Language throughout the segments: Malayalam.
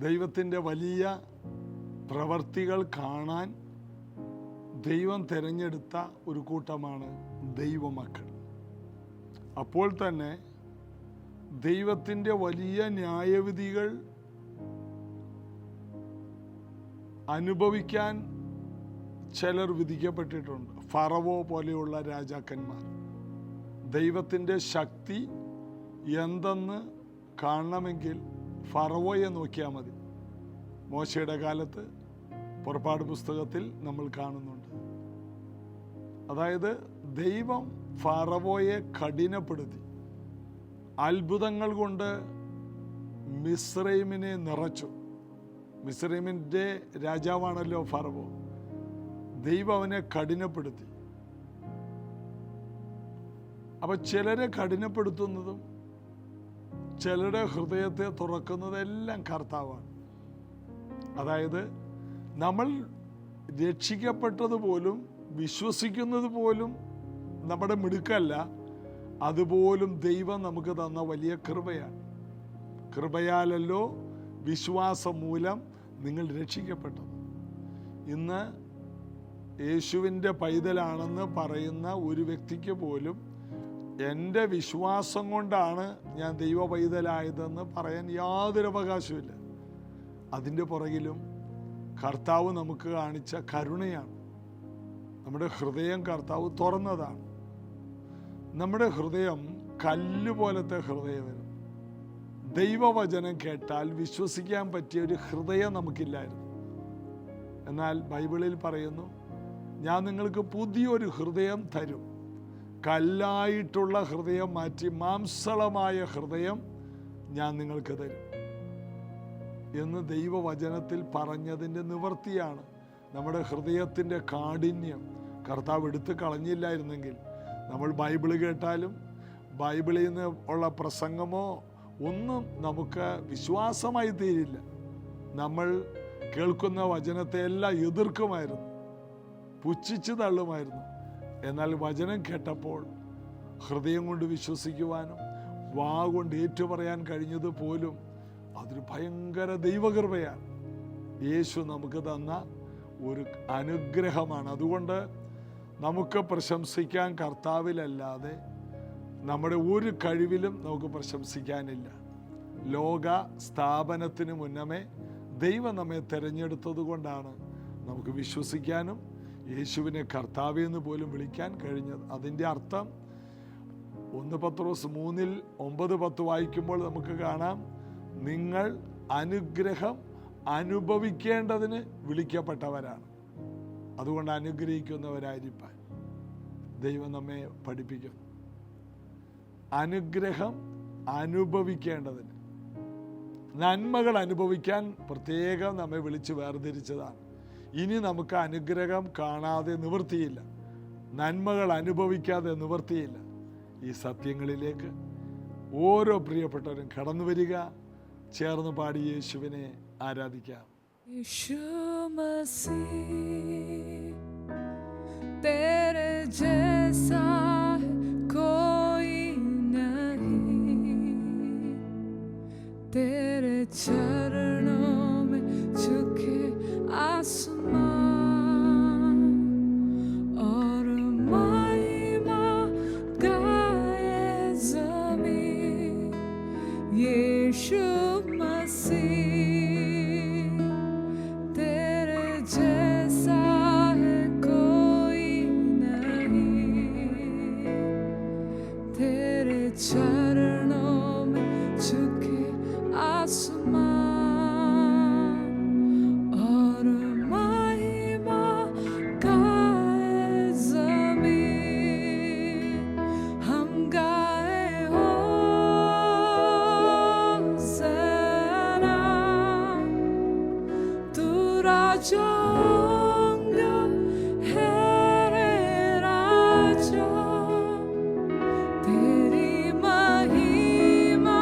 ദൈവത്തിൻ്റെ വലിയ പ്രവർത്തികൾ കാണാൻ ദൈവം തിരഞ്ഞെടുത്ത ഒരു കൂട്ടമാണ് ദൈവമക്കൾ. അപ്പോൾ തന്നെ ദൈവത്തിൻ്റെ വലിയ ന്യായവിധികൾ അനുഭവിക്കാൻ ചിലർ വിധിക്കപ്പെട്ടിട്ടുണ്ട്. ഫറവോ പോലെയുള്ള രാജാക്കന്മാർ. ദൈവത്തിൻ്റെ ശക്തി എന്തെന്ന് കാണണമെങ്കിൽ ഫറവോയെ നോക്കിയാൽ മതി. മോശയുടെ കാലത്ത് പുറപ്പാട് പുസ്തകത്തിൽ നമ്മൾ കാണുന്നുണ്ട്. അതായത് ദൈവം ഫറവോയെ കഠിനപ്പെടുത്തി അത്ഭുതങ്ങൾ കൊണ്ട് മിസ്രൈമിനെ നിറച്ചു. മിസ്രൈമിൻ്റെ രാജാവാണല്ലോ ഫറവോ. ദൈവം അവനെ കഠിനപ്പെടുത്തി. അപ്പം ചിലരെ കഠിനപ്പെടുത്തുന്നതും ചിലരുടെ ഹൃദയത്തെ തുറക്കുന്നതെല്ലാം കർത്താവാണ്. അതായത് നമ്മൾ രക്ഷിക്കപ്പെട്ടതുപോലും വിശ്വസിക്കുന്നത് പോലും നമ്മുടെ മിടുക്കല്ല, അതുപോലും ദൈവം നമുക്ക് തന്ന വലിയ കൃപയാണ്. കൃപയാലല്ലോ വിശ്വാസം മൂലം നിങ്ങൾ രക്ഷിക്കപ്പെട്ടത്. ഇന്ന് യേശുവിൻ്റെ പൈതലാണെന്ന് പറയുന്ന ഒരു വ്യക്തിക്ക് പോലും എൻ്റെ വിശ്വാസം കൊണ്ടാണ് ഞാൻ ദൈവ പൈതലായതെന്ന് പറയാൻ യാതൊരു അവകാശമില്ല. അതിൻ്റെ പുറകിലും കർത്താവ് നമുക്ക് കാണിച്ച കരുണയാണ്. നമ്മുടെ ഹൃദയം കർത്താവ് തുറന്നതാണ്. നമ്മുടെ ഹൃദയം കല്ല് പോലത്തെ ഹൃദയമായിരുന്നു. ദൈവവചനം കേട്ടാൽ വിശ്വസിക്കാൻ പറ്റിയ ഒരു ഹൃദയം നമുക്കില്ലായിരുന്നു. എന്നാൽ ബൈബിളിൽ പറയുന്നു, ഞാൻ നിങ്ങൾക്ക് പുതിയൊരു ഹൃദയം തരും, കല്ലായിട്ടുള്ള ഹൃദയം മാറ്റി മാംസളമായ ഹൃദയം ഞാൻ നിങ്ങൾക്ക് തരും എന്ന് ദൈവവചനത്തിൽ പറഞ്ഞതിൻ്റെ നിവൃത്തിയാണ്. നമ്മുടെ ഹൃദയത്തിൻ്റെ കാഠിന്യം കർത്താവ് എടുത്തു കളഞ്ഞില്ലായിരുന്നെങ്കിൽ നമ്മൾ ബൈബിള് കേട്ടാലും ബൈബിളിൽ നിന്ന് ഉള്ള പ്രസംഗമോ ഒന്നും നമുക്ക് വിശ്വാസമായി തീരില്ല. നമ്മൾ കേൾക്കുന്ന വചനത്തെ എല്ലാം എതിർക്കുമായിരുന്നു, പുച്ഛിച്ച് തള്ളുമായിരുന്നു. എന്നാൽ വചനം കേട്ടപ്പോൾ ഹൃദയം കൊണ്ട് വിശ്വസിക്കുവാനും വാ കൊണ്ട് ഏറ്റുപറയാൻ കഴിഞ്ഞത് പോലും അതൊരു ഭയങ്കര ദൈവകൃപയാണ്. യേശു നമുക്ക് തന്ന ഒരു അനുഗ്രഹമാണ്. അതുകൊണ്ട് നമുക്ക് പ്രശംസിക്കാൻ കർത്താവിലല്ലാതെ നമ്മുടെ ഒരു കഴിവിലും നമുക്ക് പ്രശംസിക്കാനില്ല. ലോക സ്ഥാപനത്തിന് മുന്നമേ ദൈവം നമ്മെ തിരഞ്ഞെടുത്തത് കൊണ്ടാണ് നമുക്ക് വിശ്വസിക്കാനും യേശുവിനെ കർത്താവെന്ന് പോലും വിളിക്കാൻ കഴിഞ്ഞത്. അതിൻ്റെ അർത്ഥം 1 പത്രോസ് 3:9-10 വായിക്കുമ്പോൾ നമുക്ക് കാണാം, നിങ്ങൾ അനുഗ്രഹം അനുഭവിക്കേണ്ടതിന് വിളിക്കപ്പെട്ടവരാണ്. അതുകൊണ്ട് അനുഗ്രഹിക്കുന്നവരായിരിക്കാൻ ദൈവം നമ്മെ പഠിപ്പിക്കുന്നു. അനുഗ്രഹം അനുഭവിക്കേണ്ടതിന്, നന്മകൾ അനുഭവിക്കാൻ പ്രത്യേകം നമ്മെ വിളിച്ച് വേർതിരിച്ചതാണ്. ഇനി നമുക്ക് അനുഗ്രഹം കാണാതെ നിവൃത്തിയില്ല, നന്മകൾ അനുഭവിക്കാതെ നിവൃത്തിയില്ല. ഈ സത്യങ്ങളിലേക്ക് ഓരോ പ്രിയപ്പെട്ടവരും കടന്നു വരിക. ചേർന്ന് പാടി യേശുവിനെ ആരാധിക്കാം. യേശു മസീഹ് तेरे जैसा कोई नहीं, तेरे चरणों में झुके आसमान और महिमा गाए ज़मीन। यीशु मसीह तेरे जैसा है कोई नहीं, तेरे चरणों में झुके आसमान और महिमा गाए ज़मीन। हम गाए होसना, तू राजा है रे राजा, तेरी महिमा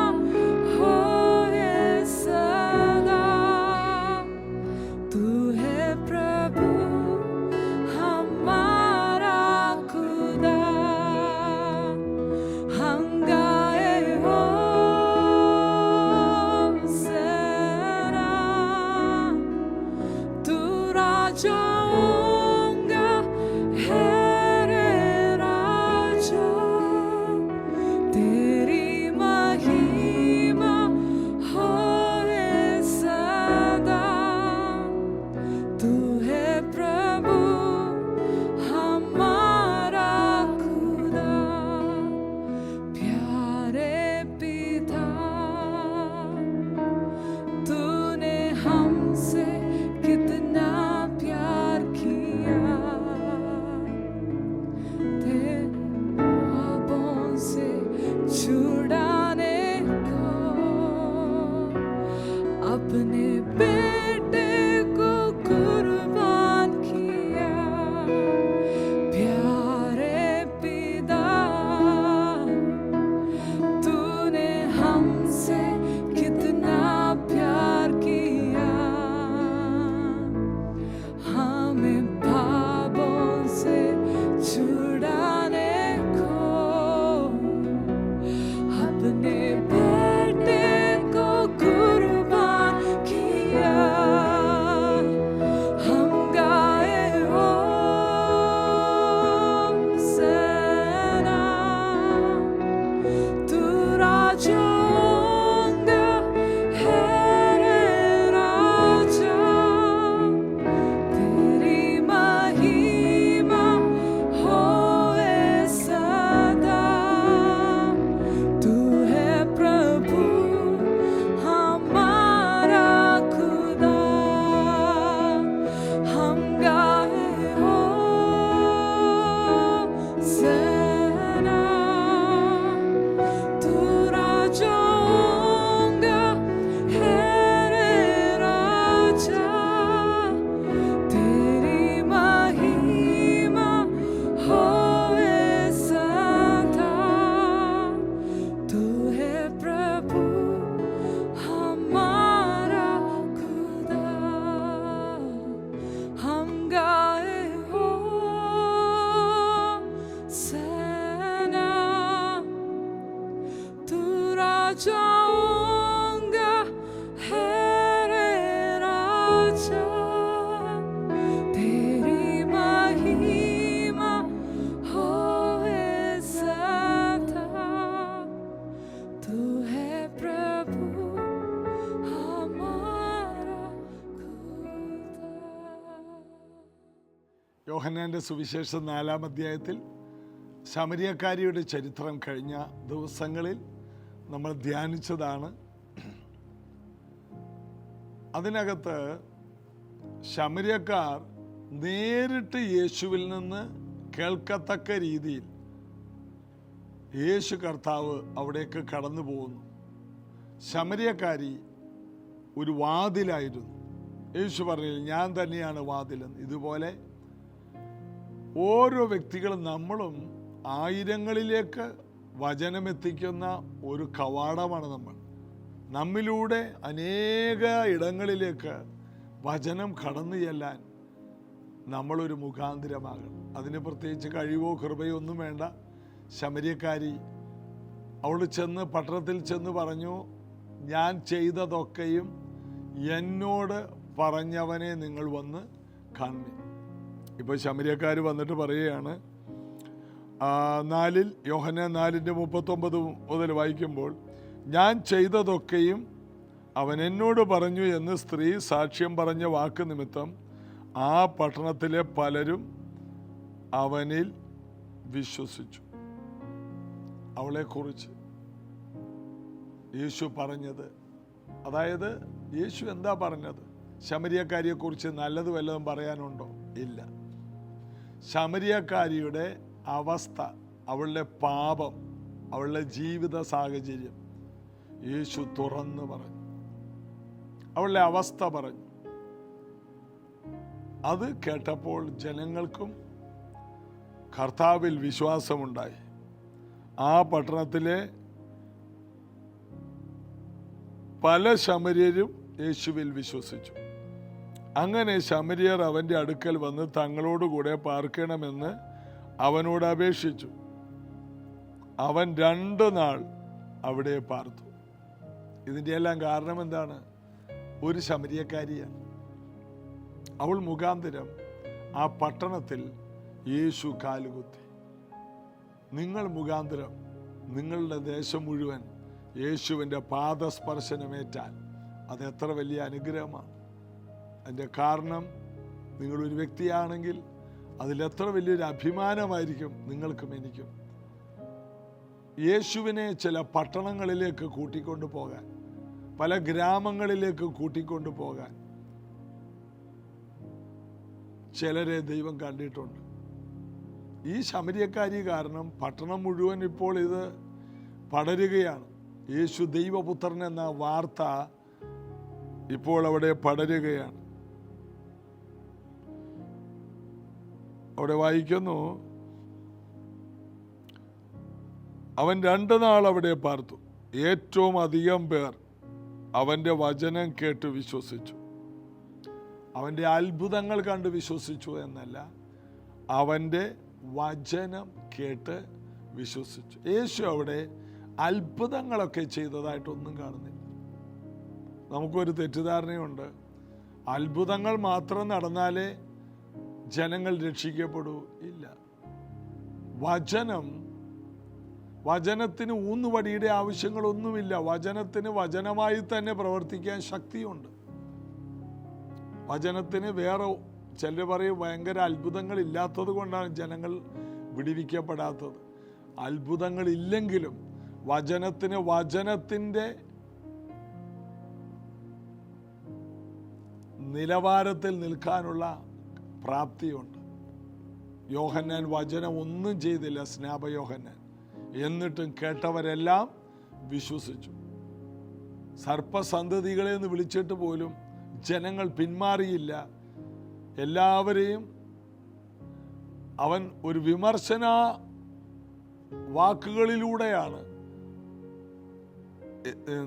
होए सदा। तू है प्रभु हमारा खुदा, हम गाए होसना, बेटे को कुर्बान किया। प्यारे पिता, तूने हमसे कितना प्यार किया। हमें पापों से छुड़ाने को अपने बेटे को कुर्बान किया। हम गाए हो सेना, तू राजाओं का है रे राजा। तेरी महिमा होए सदा। तू है प्रभु हमारा खुदा। हम गाए हो सेना, तू राजाओं का है रे राजा। तेरी महिमा होए सदा। तू है प्रभु हमारा खुदा। हम गाए हो सेना, तू राजाओं का है रे राजा। तेरी महिमा होए सदा। तू है प्रभु हमारा खुदा। യോഹന്നാന്റെ സുവിശേഷം 4-ാം അധ്യായത്തിൽ ശമരിയക്കാരിയുടെ ചരിത്രം കഴിഞ്ഞ ദിവസങ്ങളിൽ നമ്മൾ ധ്യാനിച്ചതാണ്. അതിനകത്ത് ശമരിയക്കാർ നേരിട്ട് യേശുവിൽ നിന്ന് കേൾക്കത്തക്ക രീതിയിൽ യേശു കർത്താവ് അവിടേക്ക് കടന്നു പോകുന്നു. ശമരിയക്കാരി ഒരു വാതിലായിരുന്നു. യേശു പറഞ്ഞില്ല, ഞാൻ തന്നെയാണ് വാതിലെന്ന്. ഇതുപോലെ ഓരോ വ്യക്തികളും നമ്മളും ആയിരങ്ങളിലേക്ക് വചനമെത്തിക്കുന്ന ഒരു കവാടമാണ് നമ്മൾ. നമ്മിലൂടെ അനേക ഇടങ്ങളിലേക്ക് വചനം കടന്നു ചെല്ലാൻ നമ്മളൊരു മുഖാന്തരമാകണം. അതിന് പ്രത്യേകിച്ച് കഴിവോ കൃപയോ ഒന്നും വേണ്ട. ശമരിയക്കാരി അവൾ പട്ടണത്തിൽ ചെന്ന് പറഞ്ഞു, ഞാൻ ചെയ്തതൊക്കെയും എന്നോട് പറഞ്ഞവനെ നിങ്ങൾ വന്ന് കാണുക. ഇപ്പോൾ ശമരിയക്കാർ വന്നിട്ട് പറയുകയാണ്, 4 യോഹന്നാൻ 4:39 മുതൽ വായിക്കുമ്പോൾ, ഞാൻ ചെയ്തതൊക്കെയും അവൻ എന്നോട് പറഞ്ഞു എന്ന് സ്ത്രീ സാക്ഷ്യം പറഞ്ഞ വാക്ക് നിമിത്തം ആ പട്ടണത്തിലെ പലരും അവനിൽ വിശ്വസിച്ചു. അവളെക്കുറിച്ച് യേശു പറഞ്ഞത്, അതായത് യേശു എന്താ പറഞ്ഞത്? ശമരിയക്കാരിയെക്കുറിച്ച് നല്ലത് വല്ലതും പറയാനുണ്ടോ? ഇല്ല. ശമരിയക്കാരിയുടെ അവസ്ഥ, അവളുടെ പാപം, അവളുടെ ജീവിത സാഹചര്യം യേശു തുറന്നു പറഞ്ഞു. അവളുടെ അവസ്ഥ പറഞ്ഞു. അത് കേട്ടപ്പോൾ ജനങ്ങൾക്കും കർത്താവിൽ വിശ്വാസമുണ്ടായി. ആ പട്ടണത്തിലെ പല ശമര്യരും യേശുവിൽ വിശ്വസിച്ചു. അങ്ങനെ ശമര്യർ അവൻ്റെ അടുക്കൽ വന്ന് തങ്ങളോടുകൂടെ പാർക്കണമെന്ന് അവനോട് അപേക്ഷിച്ചു. അവൻ 2 നാൾ അവിടെ പാർത്തു. ഇതിൻ്റെ എല്ലാം കാരണം എന്താണ്? ഒരു ശമരിയക്കാരിയാണ്. അവൾ മുഖാന്തരം ആ പട്ടണത്തിൽ യേശു കാലുകുത്തി. നിങ്ങൾ മുഖാന്തരം നിങ്ങളുടെ ദേശം മുഴുവൻ യേശുവിൻ്റെ പാദസ്പർശനമേറ്റാൽ അത് എത്ര വലിയ അനുഗ്രഹമാണ്. അതിൻ്റെ കാരണം, നിങ്ങളൊരു വ്യക്തിയാണെങ്കിൽ അതിലെത്ര വലിയൊരു അഭിമാനമായിരിക്കും നിങ്ങൾക്കും എനിക്കും. യേശുവിനെ ചില പട്ടണങ്ങളിലേക്ക് കൂട്ടിക്കൊണ്ടു പോകാൻ, പല ഗ്രാമങ്ങളിലേക്ക് കൂട്ടിക്കൊണ്ടു പോകാൻ ചിലരെ ദൈവം കണ്ടിട്ടുണ്ട്. ഈ ശമരിയക്കാരി കാരണം പട്ടണം മുഴുവൻ ഇപ്പോൾ ഇത് പടരുകയാണ്. യേശു ദൈവപുത്രൻ എന്ന വാർത്ത ഇപ്പോൾ അവിടെ പടരുകയാണ്. അവിടെ വായിക്കുന്നു, അവൻ 2 നാൾ അവിടെ പാർത്തു. ഏറ്റവും അധികം പേർ അവൻ്റെ വചനം കേട്ട് വിശ്വസിച്ചു. അവൻ്റെ അത്ഭുതങ്ങൾ കണ്ട് വിശ്വസിച്ചു എന്നല്ല, അവൻ്റെ വചനം കേട്ട് വിശ്വസിച്ചു. യേശു അവിടെ അത്ഭുതങ്ങളൊക്കെ ചെയ്തതായിട്ടൊന്നും കാണുന്നില്ല. നമുക്കൊരു തെറ്റിദ്ധാരണയുണ്ട്, അത്ഭുതങ്ങൾ മാത്രം നടന്നാലേ ജനങ്ങൾ രക്ഷിക്കപ്പെടൂ. ഇല്ല, വചനത്തിന് ഊന്നുവടിയുടെ ആവശ്യങ്ങളൊന്നുമില്ല. വചനത്തിന് വചനമായി തന്നെ പ്രവർത്തിക്കാൻ ശക്തിയുണ്ട്. വചനത്തിന് വേറെ ചിലർ പറയും ഭയങ്കര അത്ഭുതങ്ങൾ ഇല്ലാത്തത് കൊണ്ടാണ് ജനങ്ങൾ വിടുവിക്കപ്പെടാത്തത്. അത്ഭുതങ്ങളില്ലെങ്കിലും വചനത്തിന് വചനത്തിൻ്റെ നിലവാരത്തിൽ നിൽക്കാനുള്ള പ്രാപ്തിയുണ്ട്. യോഹന്നാൻ വചനം ഒന്നും ചെയ്തില്ല, സ്നാപയോഹന്നാൻ, എന്നിട്ടും കേട്ടവരെല്ലാം വിശ്വസിച്ചു. സർപ്പസന്തതികളെ എന്ന് വിളിച്ചിട്ട് പോലും ജനങ്ങൾ പിന്മാറിയില്ല. എല്ലാവരെയും അവൻ ഒരു വിമർശന വാക്കുകളിലൂടെയാണ്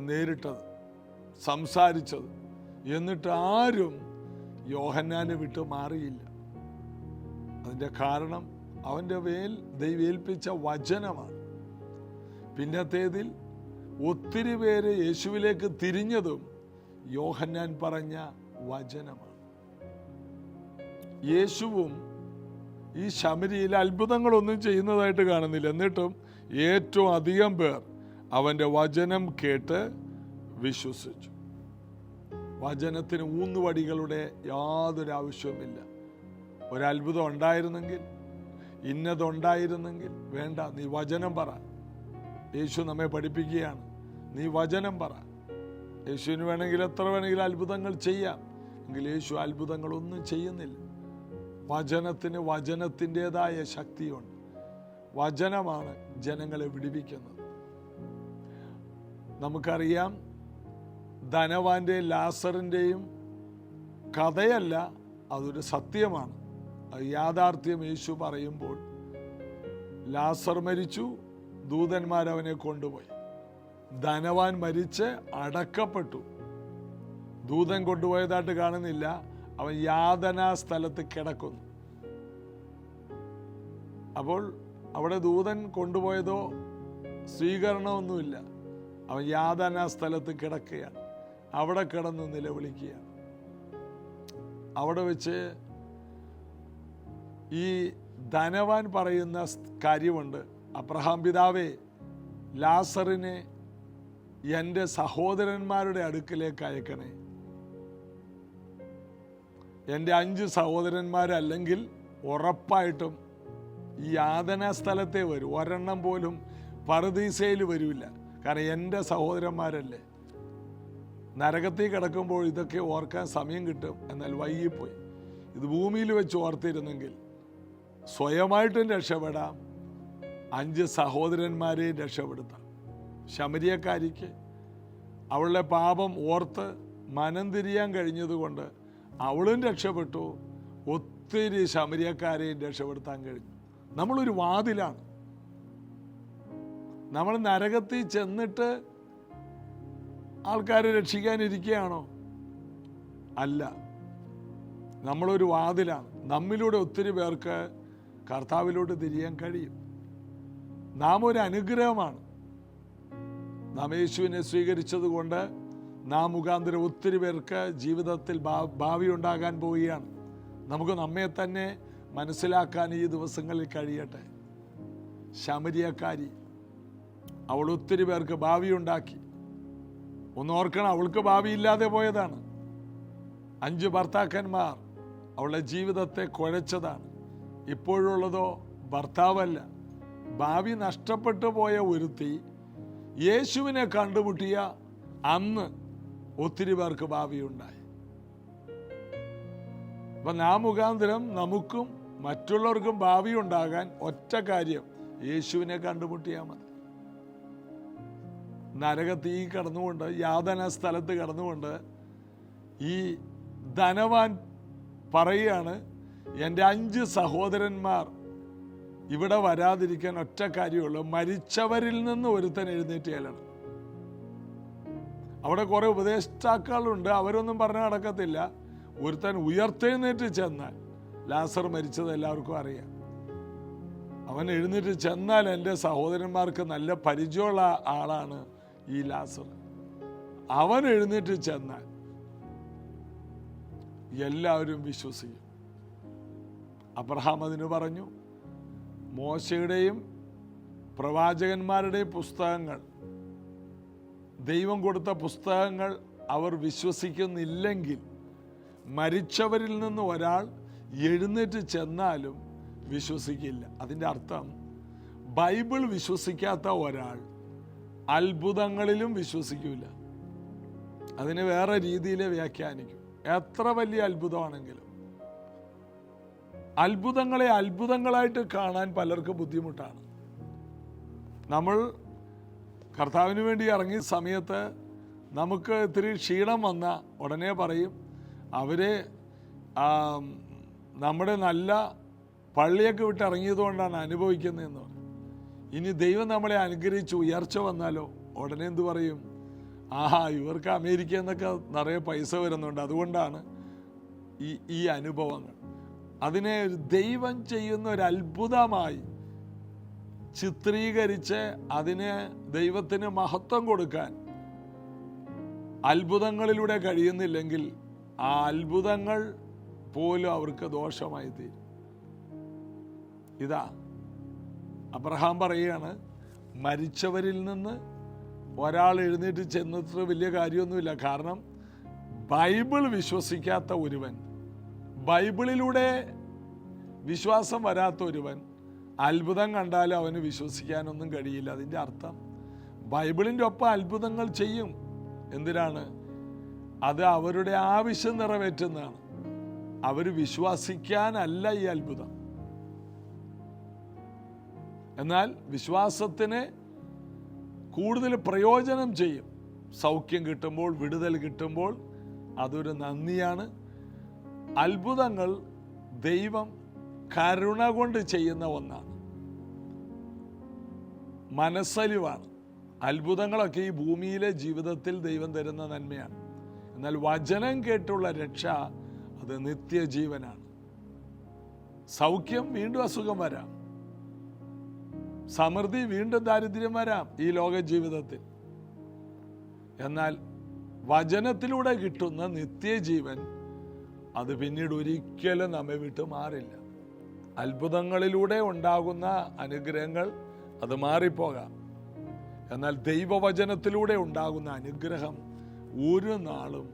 നേരിട്ടത്, സംസാരിച്ചത്. എന്നിട്ട് ആരും യോഹന്നാനെ വിട്ട് മാറിയില്ല. അതിൻ്റെ കാരണം അവൻ്റെ ദൈവേൽപ്പിച്ച വചനമാണ്. പിന്നത്തേതിൽ ഒത്തിരി പേര് യേശുവിലേക്ക് തിരിഞ്ഞതും യോഹന്നാൻ പറഞ്ഞ വചനമാണ്. യേശുവും ഈ ശമരിയിൽ അത്ഭുതങ്ങളൊന്നും ചെയ്യുന്നതായിട്ട് കാണുന്നില്ല. എന്നിട്ടും ഏറ്റവും അധികം പേർ അവൻ്റെ വചനം കേട്ട് വിശ്വസിച്ചു. വചനത്തിന് ഊന്നുവടികളുടെ യാതൊരു ആവശ്യവുമില്ല. ഒരത്ഭുതം ഉണ്ടായിരുന്നെങ്കിൽ, ഇന്നതുണ്ടായിരുന്നെങ്കിൽ, വേണ്ട, നീ വചനം പറ. യേശു നമ്മെ പഠിപ്പിക്കുകയാണ്, നീ വചനം പറ. യേശുവിന് വേണമെങ്കിൽ എത്ര വേണമെങ്കിലും അത്ഭുതങ്ങൾ ചെയ്യാം, എങ്കിൽ യേശു അത്ഭുതങ്ങളൊന്നും ചെയ്യുന്നില്ല. വചനത്തിന് വചനത്തിൻ്റെതായ ശക്തിയുണ്ട്. വചനമാണ് ജനങ്ങളെ വിടുവിക്കുന്നത്. നമുക്കറിയാം, ധനവാന്റെയും ലാസറിൻ്റെയും കഥയല്ല, അതൊരു സത്യമാണ്. അത് യാഥാർത്ഥ്യം യേശു പറയുമ്പോൾ, ലാസർ മരിച്ചു, ദൂതന്മാരവനെ കൊണ്ടുപോയി. ധനവാൻ മരിച്ച് അടക്കപ്പെട്ടു. ദൂതൻ കൊണ്ടുപോയതായിട്ട് കാണുന്നില്ല, അവൻ യാതനാ സ്ഥലത്ത് കിടക്കുന്നു. അപ്പോൾ അവിടെ ദൂതൻ കൊണ്ടുപോയതോ സ്വീകരണമൊന്നുമില്ല. അവൻ യാതനാ സ്ഥലത്ത് കിടക്കുകയാണ്. അവിടെ കിടന്ന് നിലവിളിക്കുകയാണ്. അവിടെ വെച്ച് ഈ ധനവാൻ പറയുന്ന കാര്യമുണ്ട്, അബ്രഹാം പിതാവേ, ലാസറിനെ എൻ്റെ സഹോദരന്മാരുടെ അടുക്കിലേക്ക് അയക്കണേ. എൻ്റെ 5 സഹോദരന്മാരല്ലെങ്കിൽ ഉറപ്പായിട്ടും ഈ യാതനാ സ്ഥലത്തെ വരും. ഒരെണ്ണം പോലും പറുദീസയിൽ വരില്ല. കാരണം എൻ്റെ സഹോദരന്മാരല്ലേ. നരകത്തിൽ കിടക്കുമ്പോൾ ഇതൊക്കെ ഓർക്കാൻ സമയം കിട്ടും, എന്നാൽ വൈകിപ്പോയി. ഇത് ഭൂമിയിൽ വെച്ച് ഓർത്തിരുന്നെങ്കിൽ സ്വയമായിട്ടും രക്ഷപ്പെടാം, 5 സഹോദരന്മാരെയും രക്ഷപ്പെടുത്താം. ശമരിയക്കാരിക്ക് അവളുടെ പാപം ഓർത്ത് മനം തിരിയാൻ കഴിഞ്ഞതുകൊണ്ട് അവളും രക്ഷപ്പെട്ടു. ഒത്തിരി ശമരിയക്കാരെയും രക്ഷപ്പെടുത്താൻ കഴിഞ്ഞു. നമ്മളൊരു വാതിലാണ്. നമ്മൾ നരകത്തിൽ ചെന്നിട്ട് ആൾക്കാരെ രക്ഷിക്കാനിരിക്കുകയാണോ? അല്ല, നമ്മളൊരു വാതിലാണ്. നമ്മിലൂടെ ഒത്തിരി പേർക്ക് കർത്താവിലോട്ട് തിരിയാൻ കഴിയും. നാം ഒരു അനുഗ്രഹമാണ്. നാം യേശുവിനെ സ്വീകരിച്ചത് കൊണ്ട് നാം മുഖാന്തരം ഒത്തിരി പേർക്ക് ജീവിതത്തിൽ ഭാവി ഉണ്ടാകാൻ പോവുകയാണ്. നമുക്ക് നമ്മെ തന്നെ മനസ്സിലാക്കാൻ ഈ ദിവസങ്ങളിൽ കഴിയട്ടെ. ശമരിയക്കാരി, അവൾ ഒത്തിരി പേർക്ക് ഭാവി ഉണ്ടാക്കി. ഒന്നോർക്കണം, അവൾക്ക് ഭാവിയില്ലാതെ പോയതാണ്. 5 ഭർത്താക്കന്മാർ അവളുടെ ജീവിതത്തെ കുഴച്ചതാണ്. ഇപ്പോഴുള്ളതോ ഭർത്താവല്ല, ഭാവി നഷ്ടപ്പെട്ടു പോയ ഒരുത്തി യേശുവിനെ കണ്ടുമുട്ടിയ അന്ന് ഒത്തിരി പേർക്ക് ഭാവിയുണ്ടായി. അപ്പം നാം മുഖാന്തരം നമുക്കും മറ്റുള്ളവർക്കും ഭാവി ഉണ്ടാകാൻ ഒറ്റ കാര്യം, യേശുവിനെ കണ്ടുമുട്ടിയാൽ മതി. നരകത്തീ കടന്നുകൊണ്ട്, യാതന സ്ഥലത്ത് കടന്നുകൊണ്ട് ഈ ധനവാൻ പറയുകയാണ്, എൻ്റെ 5 സഹോദരന്മാർ ഇവിടെ വരാതിരിക്കാൻ ഒറ്റ കാര്യമുള്ളൂ, മരിച്ചവരിൽ നിന്ന് ഒരുത്തൻ എഴുന്നേറ്റ് ചെല്ലണം. അവിടെ കുറെ ഉപദേഷ്ടാക്കളുണ്ട്, അവരൊന്നും പറഞ്ഞു നടക്കത്തില്ല. ഒരുത്തൻ ഉയർത്തെഴുന്നേറ്റ് ചെന്നാൽ, ലാസർ മരിച്ചത് എല്ലാവർക്കും അറിയാം, അവൻ എഴുന്നേറ്റ് ചെന്നാൽ എൻ്റെ സഹോദരന്മാർക്ക് നല്ല പരിചയമുള്ള ആളാണ് ഈ ലാസർ. അവൻ എഴുന്നേറ്റ് ചെന്നാൽ എല്ലാവരും വിശ്വസിക്കും. അബ്രഹാം അതിന് പറഞ്ഞു, മോശയുടെയും പ്രവാചകന്മാരുടെയും പുസ്തകങ്ങൾ, ദൈവം കൊടുത്ത പുസ്തകങ്ങൾ അവർ വിശ്വസിക്കുന്നില്ലെങ്കിൽ മരിച്ചവരിൽ നിന്ന് ഒരാൾ എഴുന്നേറ്റ് ചെന്നാലും വിശ്വസിക്കില്ല. അതിൻ്റെ അർത്ഥം ബൈബിൾ വിശ്വസിക്കാത്ത ഒരാൾ അത്ഭുതങ്ങളിലും വിശ്വസിക്കില്ല. അതിനെ വേറെ രീതിയിൽ വ്യാഖ്യാനിക്കും. എത്ര വലിയ അത്ഭുതമാണെങ്കിലും അത്ഭുതങ്ങളെ അത്ഭുതങ്ങളായിട്ട് കാണാൻ പലർക്കും ബുദ്ധിമുട്ടാണ്. നമ്മൾ കർത്താവിന് വേണ്ടി ഇറങ്ങിയ സമയത്ത് നമുക്ക് ഇത്തിരി ക്ഷീണം വന്ന ഉടനെ പറയും, അവരെ നമ്മുടെ നല്ല പള്ളിയൊക്കെ വിട്ട് ഇറങ്ങിയതുകൊണ്ടാണ് അനുഭവിക്കുന്നതെന്ന് പറയും. ഇനി ദൈവം നമ്മളെ അനുഗ്രഹിച്ച് ഉയർച്ച വന്നാലോ ഉടനെ എന്ത് പറയും, ആഹാ ഇവർക്ക് അമേരിക്കയിൽ നിന്നൊക്കെ നിറയെ പൈസ വരുന്നുണ്ട്, അതുകൊണ്ടാണ് ഈ അനുഭവങ്ങൾ. അതിനെ ദൈവം ചെയ്യുന്ന ഒരു അത്ഭുതമായി ചിത്രീകരിച്ച് അതിന് ദൈവത്തിന് മഹത്വം കൊടുക്കാൻ അത്ഭുതങ്ങളിലൂടെ കഴിയുന്നില്ലെങ്കിൽ ആ അത്ഭുതങ്ങൾ പോലും അവർക്ക് ദോഷമായി തീരും. ഇതാ അബ്രഹാം പറയുകയാണ്, മരിച്ചവരിൽ നിന്ന് ഒരാൾ എഴുന്നേറ്റ് ചെന്നിട്ട് വലിയ കാര്യമൊന്നുമില്ല. കാരണം ബൈബിൾ വിശ്വസിക്കാത്ത ഒരുവൻ, ബൈബിളിലൂടെ വിശ്വാസം വരാത്ത ഒരുവൻ അത്ഭുതം കണ്ടാലും അവന് വിശ്വസിക്കാനൊന്നും കഴിയില്ല. അതിൻ്റെ അർത്ഥം ബൈബിളിൻ്റെ ഒപ്പം അത്ഭുതങ്ങൾ ചെയ്യും. എന്തിനാണ്? അത് അവരുടെ ആവശ്യം നിറവേറ്റുന്നതാണ്. അവർ വിശ്വസിക്കാനല്ല ഈ അത്ഭുതം. എന്നാൽ വിശ്വാസത്തിന് കൂടുതൽ പ്രയോജനം ചെയ്യും. സൗഖ്യം കിട്ടുമ്പോൾ, വിടുതൽ കിട്ടുമ്പോൾ അതൊരു നന്ദിയാണ്. അത്ഭുതങ്ങൾ ദൈവം കരുണ കൊണ്ട് ചെയ്യുന്ന ഒന്നാണ്, മനസ്സലിവാണ്. അത്ഭുതങ്ങളൊക്കെ ഈ ഭൂമിയിലെ ജീവിതത്തിൽ ദൈവം തരുന്ന നന്മയാണ്. എന്നാൽ വചനം കേട്ടുള്ള രക്ഷ അത് നിത്യജീവനാണ്. സൗഖ്യം വീണ്ടും അസുഖം വരാം, സമൃദ്ധി വീണ്ടും ദാരിദ്ര്യം വരാം ഈ ലോക ജീവിതത്തിൽ. എന്നാൽ വചനത്തിലൂടെ കിട്ടുന്ന നിത്യജീവൻ അത് പിന്നീട് ഒരിക്കലും നമ്മെ വിട്ട് മാറില്ല. അത്ഭുതങ്ങളിലൂടെ ഉണ്ടാകുന്ന അനുഗ്രഹങ്ങൾ അത് മാറിപ്പോകാം, എന്നാൽ ദൈവവചനത്തിലൂടെ ഉണ്ടാകുന്ന അനുഗ്രഹം ഒരു നാളും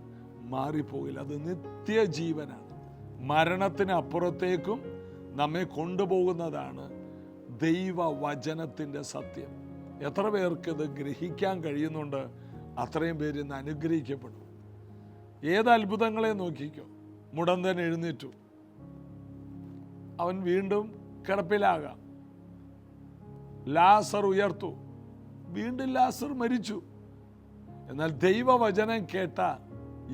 മാറിപ്പോകില്ല. അത് നിത്യജീവനാണ്. മരണത്തിന് അപ്പുറത്തേക്കും നമ്മെ കൊണ്ടുപോകുന്നതാണ് ദൈവവചനത്തിൻ്റെ സത്യം. എത്ര പേർക്ക് ഇത് ഗ്രഹിക്കാൻ കഴിയുന്നുണ്ട്? അത്രയും പേര് ഇന്ന് അനുഗ്രഹിക്കപ്പെടും. ഏത് അത്ഭുതങ്ങളെ നോക്കിക്കോ. മുടന്തൻ എഴുന്നേറ്റു, അവൻ വീണ്ടും കിടപ്പിലാകാം. ലാസർ ഉയർത്തു, വീണ്ടും ലാസർ മരിച്ചു. എന്നാൽ ദൈവവചനം കേട്ട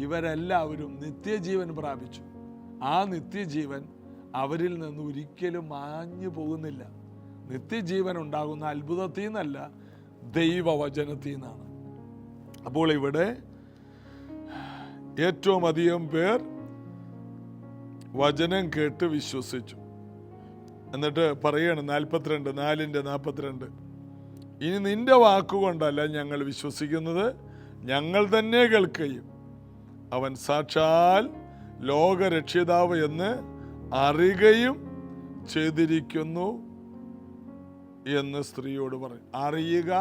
ഇവരെല്ലാവരും നിത്യജീവൻ പ്രാപിച്ചു. ആ നിത്യജീവൻ അവരിൽ നിന്ന് ഒരിക്കലും മാഞ്ഞു പോകുന്നില്ല. നിത്യജീവൻ ഉണ്ടാകുന്ന അത്ഭുതത്തിൽ നിന്നല്ല, ദൈവവചനത്തിൽ നിന്നാണ്. അപ്പോൾ ഇവിടെ ഏറ്റവും അധികം പേർ വചനം കേട്ട് വിശ്വസിച്ചു. എന്നിട്ട് പറയാണ് 42:4-42, ഇനി നിന്റെ വാക്കുകൊണ്ടല്ല ഞങ്ങൾ വിശ്വസിക്കുന്നത്, ഞങ്ങൾ തന്നെ കേൾക്കുകയും അവൻ സാക്ഷാൽ ലോകരക്ഷിതാവ് എന്ന് അറിയുകയും ചെയ്തിരിക്കുന്നു എന്ന് സ്ത്രീയോട് പറഞ്ഞു. അറിയുക,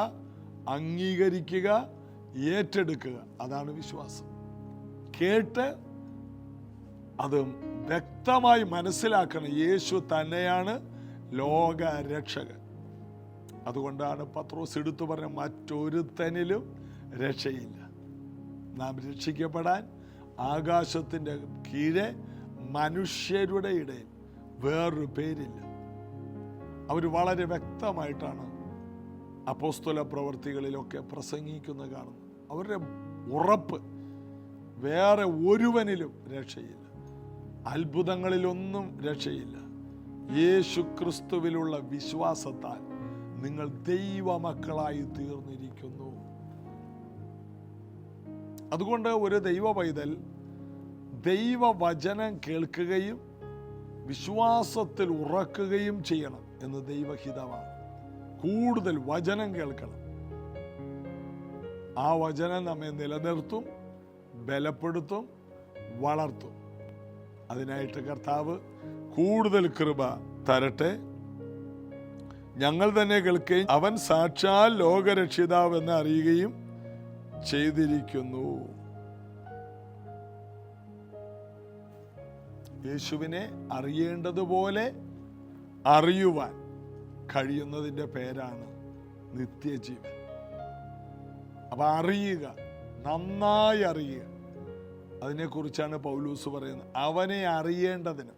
അംഗീകരിക്കുക, ഏറ്റെടുക്കുക, അതാണ് വിശ്വാസം. കേട്ട് അത് വ്യക്തമായി മനസ്സിലാക്കണം, യേശു തന്നെയാണ് ലോകരക്ഷകൻ. അതുകൊണ്ടാണ് പത്രോസ് എടുത്തു പറഞ്ഞ, മറ്റൊരുത്തനിലും രക്ഷയില്ല. നാം രക്ഷിക്കപ്പെടാൻ ആകാശത്തിൻ്റെ കീഴെ മനുഷ്യരുടെ ഇടയിൽ വേറൊരു പേരില്ല. അവർ വളരെ വ്യക്തമായിട്ടാണ് അപ്പോസ്തല പ്രവർത്തികളിലൊക്കെ പ്രസംഗിക്കുന്നത് കാണുന്നത്. അവരുടെ ഉറപ്പ്, വേറെ ഒരുവനിലും രക്ഷയില്ല. അത്ഭുതങ്ങളിലൊന്നും രക്ഷയില്ല. യേശു ക്രിസ്തുവിലുള്ള വിശ്വാസത്താൽ നിങ്ങൾ ദൈവമക്കളായി തീർന്നിരിക്കുന്നു. അതുകൊണ്ട് ഒരു ദൈവ പൈതൽ ദൈവവചനം കേൾക്കുകയും വിശ്വാസത്തിൽ ഉറക്കുകയും ചെയ്യണം എന്ന് ദൈവഹിതമാണ്. കൂടുതൽ വചനം കേൾക്കണം. ആ വചനം നമ്മെ നിലനിർത്തും, ബലപ്പെടുത്തും, വളർത്തും. അതിനായിട്ട് കർത്താവ് കൂടുതൽ കൃപ തരട്ടെ. ഞങ്ങൾ തന്നെ കേൾക്കുകയും അവൻ സാക്ഷാൽ ലോകരക്ഷിതാവെന്ന് അറിയുകയും ചെയ്തിരിക്കുന്നു. യേശുവിനെ അറിയേണ്ടതുപോലെ അറിയുവാൻ കഴിയുന്നതിൻ്റെ പേരാണ് നിത്യജീവൻ. അപ്പൊ അറിയുക, നന്നായി അറിയുക. അതിനെക്കുറിച്ചാണ് പൗലൂസ് പറയുന്നത്, അവനെ അറിയേണ്ടതിന്.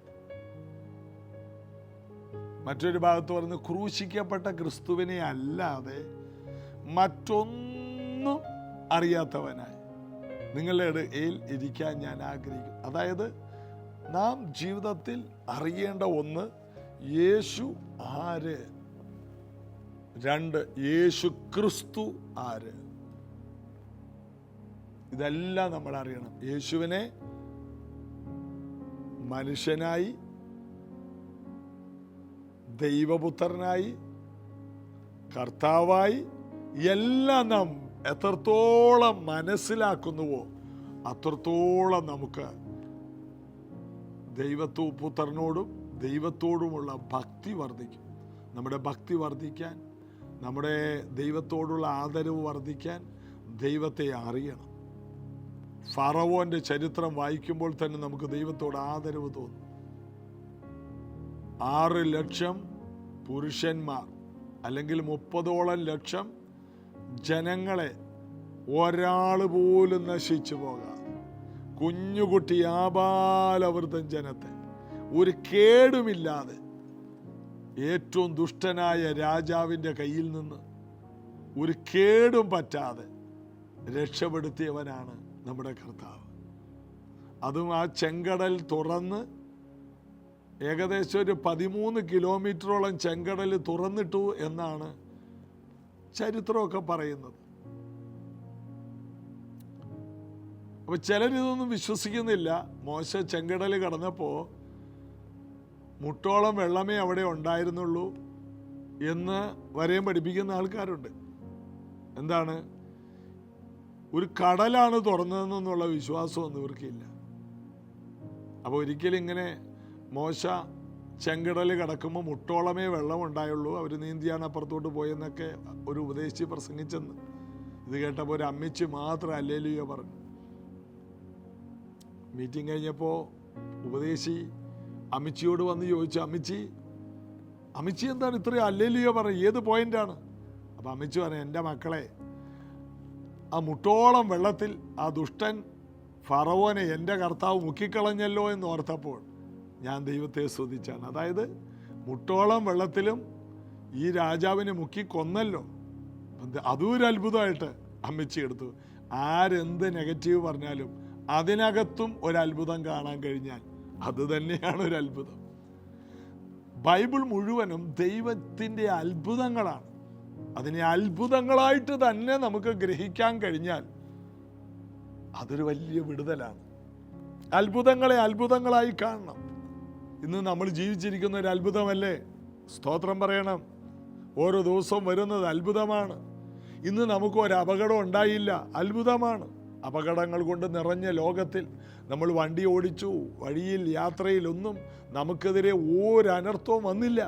മറ്റൊരു ഭാഗത്ത് പറയുന്നത്, ക്രൂശിക്കപ്പെട്ട ക്രിസ്തുവിനെ അല്ലാതെ മറ്റൊന്നും അറിയാത്തവനായി നിങ്ങളുടെ ഇടയിൽ ഇരിക്കാൻ ഞാൻ ആഗ്രഹിക്കുന്നു. അതായത് നാം ജീവിതത്തിൽ അറിയേണ്ട ഒന്ന്, യേശു ആര്, രണ്ട്, യേശു ക്രിസ്തു ആര്. ഇതെല്ലാം നമ്മൾ അറിയണം. യേശുവിനെ മനുഷ്യനായി, ദൈവപുത്രനായി, കർത്താവായി എല്ലാം നാം എത്രത്തോളം മനസ്സിലാക്കുന്നുവോ അത്രത്തോളം നമുക്ക് പുത്രനോടും ദൈവത്തോടുമുള്ള ഭക്തി വർദ്ധിക്കും. നമ്മുടെ ഭക്തി വർദ്ധിക്കാൻ, നമ്മുടെ ദൈവത്തോടുള്ള ആദരവ് വർദ്ധിക്കാൻ ദൈവത്തെ അറിയണം. ഫറവോന്റെ ചരിത്രം വായിക്കുമ്പോൾ തന്നെ നമുക്ക് ദൈവത്തോട് ആദരവ് തോന്നും. 6 ലക്ഷം പുരുഷന്മാർ അല്ലെങ്കിൽ 30ഓളം ലക്ഷം ജനങ്ങളെ ഒരാൾ പോലും നശിച്ചു പോകാതെ, കുഞ്ഞുകുട്ടി ആബാലവൃതം ജനത്തെ ഒരു കേടുമില്ലാതെ ഏറ്റവും ദുഷ്ടനായ രാജാവിൻ്റെ കയ്യിൽ നിന്ന് ഒരു കേടും പറ്റാതെ രക്ഷപ്പെടുത്തിയവനാണ് നമ്മുടെ കർത്താവ്. അതും ആ ചെങ്കടൽ തുറന്ന് ഏകദേശം ഒരു 13 കിലോമീറ്ററോളം ചെങ്കടൽ തുറന്നിട്ടു എന്നാണ് ചരിത്രമൊക്കെ പറയുന്നത്. അപ്പൊ ചിലരിതൊന്നും വിശ്വസിക്കുന്നില്ല. മോശ ചെങ്കടൽ കടന്നപ്പോൾ മുട്ടോളം വെള്ളമേ അവിടെ ഉണ്ടായിരുന്നുള്ളൂ എന്ന് വരെയും പഠിപ്പിക്കുന്ന ആൾക്കാരുണ്ട്. എന്താണ്, ഒരു കടലാണ് തുറന്നതെന്നുള്ള വിശ്വാസമൊന്നും ഇവർക്കില്ല. അപ്പോൾ ഒരിക്കലും ഇങ്ങനെ മോശ ചെങ്കടൽ കടക്കുമ്പോൾ മുട്ടോളമേ വെള്ളം ഉണ്ടായുള്ളൂ, അവർ നീന്തിയാണ് അപ്പുറത്തോട്ട് പോയെന്നൊക്കെ ഒരു ഉപദേശി പ്രസംഗിച്ചെന്ന്. ഇത് കേട്ടപ്പോൾ ഒരു അമ്മച്ചി മാത്രം ഹല്ലേലൂയ പറഞ്ഞു. മീറ്റിംഗ് കഴിഞ്ഞപ്പോൾ ഉപദേശി അമ്മച്ചിയോട് വന്ന് ചോദിച്ചു, അമ്മച്ചി എന്താണ് ഇത്രയും ഹല്ലേലൂയ പറഞ്ഞു, ഏത് പോയിന്റാണ്? അപ്പം അമ്മച്ചി പറഞ്ഞു, എൻ്റെ മക്കളെ, ആ മുട്ടോളം വെള്ളത്തിൽ ആ ദുഷ്ടൻ ഫറവോനെ എൻ്റെ കർത്താവ് മുക്കിക്കളഞ്ഞല്ലോ എന്ന് ഓർത്തപ്പോൾ ഞാൻ ദൈവത്തെ സ്തുതിച്ചാണ്. അതായത് മുട്ടോളം വെള്ളത്തിലും ഈ രാജാവിനെ മുക്കിക്കൊന്നല്ലോ. അതും ഒരു അത്ഭുതമായിട്ട് അമ്മച്ചി എടുത്തു. ആരെന്ത് നെഗറ്റീവ് പറഞ്ഞാലും അതിനകത്തും ഒരത്ഭുതം കാണാൻ കഴിഞ്ഞാൽ അത് തന്നെയാണ് ഒരു അത്ഭുതം. ബൈബിൾ മുഴുവനും ദൈവത്തിൻ്റെ അത്ഭുതങ്ങളാണ്. അതിനെ അത്ഭുതങ്ങളായിട്ട് തന്നെ നമുക്ക് ഗ്രഹിക്കാൻ കഴിഞ്ഞാൽ അതൊരു വലിയ വിടുതലാണ്. അത്ഭുതങ്ങളെ അത്ഭുതങ്ങളായി കാണണം. ഇന്ന് നമ്മൾ ജീവിച്ചിരിക്കുന്ന ഒരു അത്ഭുതമല്ലേ? സ്തോത്രം പറയണം. ഓരോ ദിവസവും വരുന്നത് അത്ഭുതമാണ്. ഇന്ന് നമുക്ക് ഒരു അപകടം ഉണ്ടായില്ല, അത്ഭുതമാണ്. അപകടങ്ങൾ കൊണ്ട് നിറഞ്ഞ ലോകത്തിൽ നമ്മൾ വണ്ടി ഓടിച്ചു, വഴിയിൽ യാത്രയിലൊന്നും നമുക്കെതിരെ ഒരനർത്ഥവും വന്നില്ല,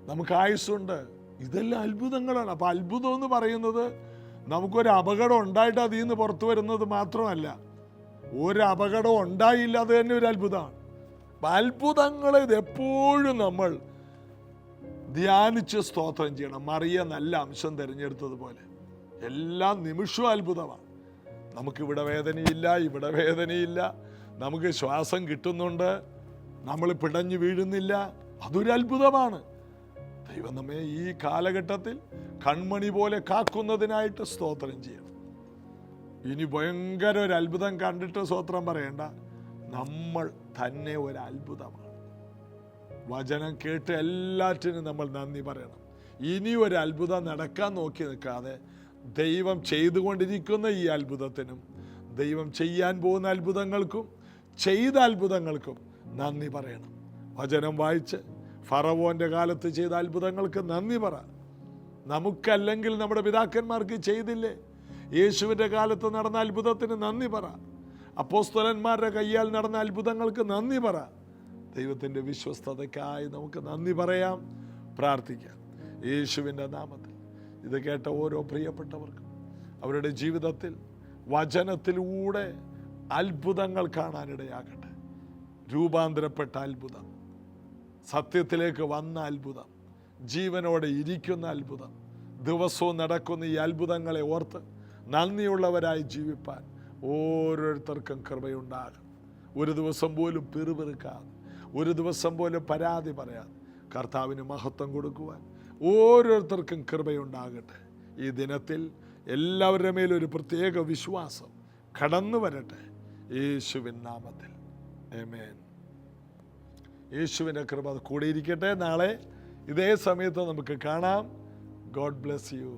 നമുക്ക് ആയുസ്സുണ്ട്. ഇതെല്ലാം അത്ഭുതങ്ങളാണ്. അപ്പം അത്ഭുതം എന്ന് പറയുന്നത് നമുക്കൊരു അപകടം ഉണ്ടായിട്ട് അതിൽ നിന്ന് പുറത്തു വരുന്നത് മാത്രമല്ല, ഒരു അപകടവും ഉണ്ടായില്ല, അത് തന്നെ ഒരു അത്ഭുതമാണ്. അത്ഭുതങ്ങളെ ഇതെപ്പോഴും നമ്മൾ ധ്യാനിച്ച് സ്തോത്രം ചെയ്യണം. മറിയ നല്ല അംശം തിരഞ്ഞെടുത്തതുപോലെ എല്ലാ നിമിഷവും അത്ഭുതമാണ്. നമുക്കിവിടെ വേദനയില്ല, ഇവിടെ വേദനയില്ല, നമുക്ക് ശ്വാസം കിട്ടുന്നുണ്ട്, നമ്മൾ പിടഞ്ഞു വീഴുന്നില്ല, അതൊരു അത്ഭുതമാണ്. ദൈവം നമ്മെ ഈ കാലഘട്ടത്തിൽ കൺമണി പോലെ കാക്കുന്നതിനായിട്ട് സ്തോത്രം ചെയ്യണം. ഇനി ഭയങ്കര ഒരു അത്ഭുതം കണ്ടിട്ട് സ്വത്രം പറയണ്ട, നമ്മൾ തന്നെ ഒരു അത്ഭുതമാണ്. വചനം കേട്ട് എല്ലാറ്റിനും നമ്മൾ നന്ദി പറയണം. ഇനി ഒരു അത്ഭുതം നടക്കാൻ നോക്കി നിൽക്കാതെ ദൈവം ചെയ്തുകൊണ്ടിരിക്കുന്ന ഈ അത്ഭുതത്തിനും ദൈവം ചെയ്യാൻ പോകുന്ന അത്ഭുതങ്ങൾക്കും ചെയ്ത അത്ഭുതങ്ങൾക്കും നന്ദി പറയണം. വചനം വായിച്ച് ഫറവോന്റെ കാലത്ത് ചെയ്ത അത്ഭുതങ്ങൾക്ക് നന്ദി പറ. നമുക്കല്ലെങ്കിൽ നമ്മുടെ പിതാക്കന്മാർക്ക് ചെയ്തില്ലേ? യേശുവിൻ്റെ കാലത്ത് നടന്ന അത്ഭുതത്തിന് നന്ദി പറ. അപ്പോസ്തലന്മാരുടെ കയ്യാൽ നടന്ന അത്ഭുതങ്ങൾക്ക് നന്ദി പറ. ദൈവത്തിൻ്റെ വിശ്വസ്തതയ്ക്കായി നമുക്ക് നന്ദി പറയാം, പ്രാർത്ഥിക്കാം. യേശുവിൻ്റെ നാമത്തിൽ ഇത് കേട്ട ഓരോ പ്രിയപ്പെട്ടവർക്കും അവരുടെ ജീവിതത്തിൽ വചനത്തിലൂടെ അത്ഭുതങ്ങൾ കാണാനിടയാകട്ടെ. രൂപാന്തരപ്പെട്ട അത്ഭുതം, സത്യത്തിലേക്ക് വന്ന അത്ഭുതം, ജീവനോടെ ഇരിക്കുന്ന അത്ഭുതം, ദിവസവും നടക്കുന്ന ഈ അത്ഭുതങ്ങളെ ഓർത്ത് നന്ദിയുള്ളവരായി ജീവിപ്പാൻ ഓരോരുത്തർക്കും കൃപയുണ്ടാകും. ഒരു ദിവസം പോലും പിറുപിറുക്കാതെ, ഒരു ദിവസം പോലും പരാതി പറയാതെ കർത്താവിന് മഹത്വം കൊടുക്കുവാൻ ഓരോരുത്തർക്കും കൃപയുണ്ടാകട്ടെ. ഈ ദിനത്തിൽ എല്ലാവരുടെ മേലും ഒരു പ്രത്യേക വിശ്വാസം കടന്നു വരട്ടെ, യേശുവിൻ നാമത്തിൽ. ആമേൻ. യേശുവിൻ്റെ കൃപ കൂടെ ഇരിക്കട്ടെ. നാളെ ഇതേ സമയത്ത് നമുക്ക് കാണാം. God bless you.